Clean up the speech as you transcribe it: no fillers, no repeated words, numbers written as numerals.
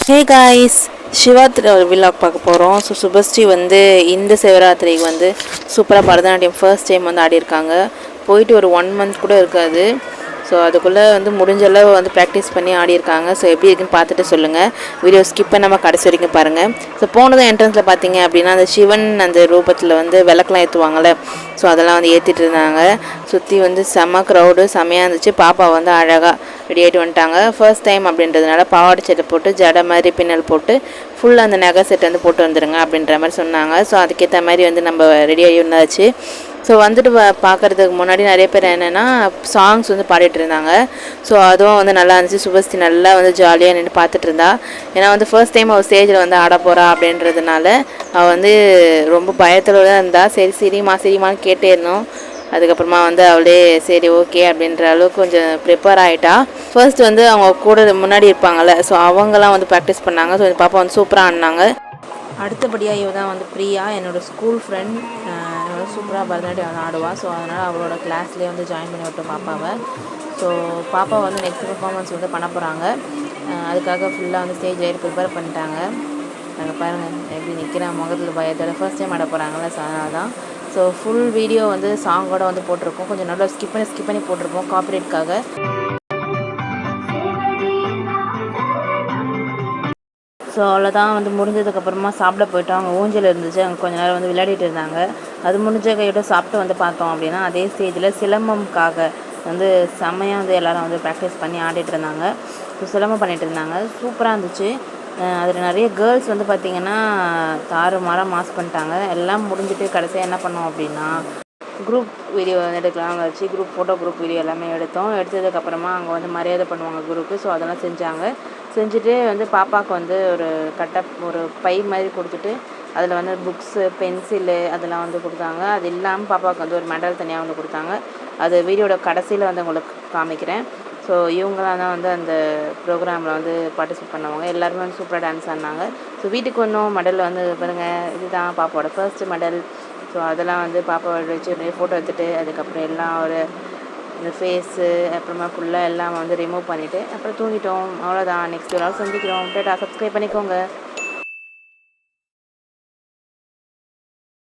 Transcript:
Hey guys, சிவாத்திரி ஒரு விழாக் பார்க்க போகிறோம். ஸோ சுபஸ்ரீ வந்து இந்த சிவராத்திரிக்கு வந்து சூப்பராக பரதநாட்டியம் ஃபர்ஸ்ட் டைம் வந்து ஆடியிருக்காங்க. போயிட்டு ஒரு 1 மந்த் கூட இருக்காது. ஸோ அதுக்குள்ளே வந்து முடிஞ்ச அளவு வந்து ப்ராக்டிஸ் பண்ணி ஆடியிருக்காங்க. ஸோ எப்படி இருக்குன்னு பார்த்துட்டு சொல்லுங்கள். வீடியோ ஸ்கிப் பண்ணாமல் கடைசி வரைக்கும் பாருங்கள். ஸோ போனதும் என்ட்ரன்ஸில் பார்த்தீங்க அப்படின்னா அந்த சிவன் அந்த ரூபத்தில் வந்து விளக்கெலாம் ஏற்றுவாங்கள்ல, ஸோ அதெல்லாம் வந்து ஏற்றிட்டு இருந்தாங்க. சுற்றி வந்து செம்ம க்ரௌடு செம்மையாக இருந்துச்சு. பாப்பா வந்து அழகாக ரெடி ஆகிட்டு வந்துட்டாங்க. ஃபர்ஸ்ட் டைம் அப்படின்றதுனால பாவாடை சட்டை போட்டு ஜடை மாதிரி பின்னல் போட்டு ஃபுல்லாக அந்த நகை செட் வந்து போட்டு வந்துடுங்க அப்படின்ற மாதிரி சொன்னாங்க. ஸோ அதுக்கேற்ற மாதிரி வந்து நம்ம ரெடி ஆகி இருந்தாச்சு. ஸோ வந்துட்டு பார்க்குறதுக்கு முன்னாடி நிறைய பேர் என்னென்னா சாங்ஸ் வந்து பாடிட்டு இருந்தாங்க. ஸோ அதுவும் வந்து நல்லா இருந்துச்சு. சுபஸ்ரீ நல்லா வந்து ஜாலியாக நின்று பார்த்துட்டு இருந்தா. ஏன்னா வந்து ஃபர்ஸ்ட் டைம் அவள் ஸ்டேஜில் வந்து ஆட போகிறா அப்படின்றதுனால அவள் வந்து ரொம்ப பயத்தில் தான் இருந்தா. சரி சரிம்மான்னு கேட்டே இருந்தோம். அதுக்கப்புறமா வந்து அவளே சரி ஓகே அப்படின்ற அளவுக்கு கொஞ்சம் ப்ரிப்பேர் ஆகிட்டா. ஃபர்ஸ்ட் வந்து அவங்க கூட முன்னாடி இருப்பாங்கள்ல, ஸோ அவங்களாம் வந்து ப்ராக்டிஸ் பண்ணாங்க. ஸோ இந்த பாப்பா வந்து சூப்பராக ஆடினாங்க. அடுத்தபடியாக இவ தான் வந்து பிரியா, என்னோடய ஸ்கூல் ஃப்ரெண்ட். சூப்பராக பரதநாட்டியம் ஆடுவாள். ஸோ அதனால் அவளோட கிளாஸ்லேயே வந்து ஜாயின் பண்ணி விட்டோம் பாப்பாவை. ஸோ பாப்பா வந்து நெக்ஸ்ட் பர்ஃபார்மன்ஸ் வந்து பண்ண போகிறாங்க. அதுக்காக ஃபுல்லாக வந்து ஸ்டேஜ் ஏறி ப்ரிப்பேர் பண்ணிட்டாங்க. நாங்கள் பாருங்கள் எப்படி நிற்கிறேன் முகத்தில் பயத்தோட. ஃபர்ஸ்ட் டைம் ஆட போகிறாங்களே, ஸோ அதனால தான். ஸோ ஃபுல் வீடியோ வந்து சாங்கோட வந்து போட்டிருக்கோம். கொஞ்சம் நல்லா ஸ்கிப் பண்ணி போட்டிருக்கோம் காப்பிரைட்காக. ஸோ அவ்வளோதான் வந்து முடிஞ்சதுக்கப்புறமா சாப்பிட போயிட்டோம். அவங்க ஊஞ்சல் இருந்துச்சு, அங்கே கொஞ்சம் நேரம் வந்து விளையாடிட்டு இருந்தாங்க. அது முடிஞ்ச கையோட சாப்பிட்டு வந்து பார்த்தோம் அப்படின்னா அதே ஸ்டேஜில் சிலம்பம்காக வந்து செம்மையாக வந்து எல்லோரும் வந்து ப்ராக்டிஸ் பண்ணி ஆடிட்டு இருந்தாங்க. ஸோ சிலம்பம் பண்ணிகிட்டு இருந்தாங்க. சூப்பராக இருந்துச்சு. அதில் நிறைய கேர்ள்ஸ் வந்து பார்த்திங்கன்னா தாறுமாறாக மாஸ் பண்ணிட்டாங்க. எல்லாம் முடிஞ்சுட்டு கடைசியாக என்ன பண்ணோம் அப்படின்னா குரூப் வீடியோ வந்து எடுக்கலாம் வச்சு குரூப் வீடியோ எல்லாமே எடுத்ததுக்கப்புறமா அங்கே வந்து மரியாதை பண்ணுவாங்க குரூப்பு. ஸோ அதெல்லாம் செஞ்சுட்டு வந்து பாப்பாவுக்கு வந்து ஒரு பை மாதிரி கொடுத்துட்டு அதில் வந்து புக்ஸு பென்சிலு அதெல்லாம் வந்து கொடுத்தாங்க. அது இல்லாமல் பாப்பாவுக்கு வந்து ஒரு மெடல் தனியாக வந்து கொடுத்தாங்க. அது வீடியோட கடைசியில் வந்து உங்களுக்கு காமிக்கிறேன். ஸோ இவங்களாம் தான் வந்து அந்த ப்ரோக்ராமில் வந்து பார்ட்டிசிபேட் பண்ணவங்க. எல்லாருமே வந்து சூப்பராக டான்ஸ் ஆடினாங்க. ஸோ வீட்டுக்கு வந்தோம். மெடல் வந்து பாருங்கள், இதுதான் பாப்பாவோட ஃபர்ஸ்ட் மெடல். ஸோ அதெல்லாம் வந்து பாப்பாவை வச்சு ஃபோட்டோ எடுத்துகிட்டு அதுக்கப்புறம் எல்லாம் ஒரு இந்த ஃபேஸு அப்புறமா ஃபுல்லாக எல்லாம் வந்து ரிமூவ் பண்ணிவிட்டு அப்புறம் தூங்கிட்டோம். அவ்வளோதான். நெக்ஸ்ட் ஒரு நாள் சந்திக்கிறோம். டேட்டா, சப்ஸ்கிரைப் பண்ணிக்கோங்க.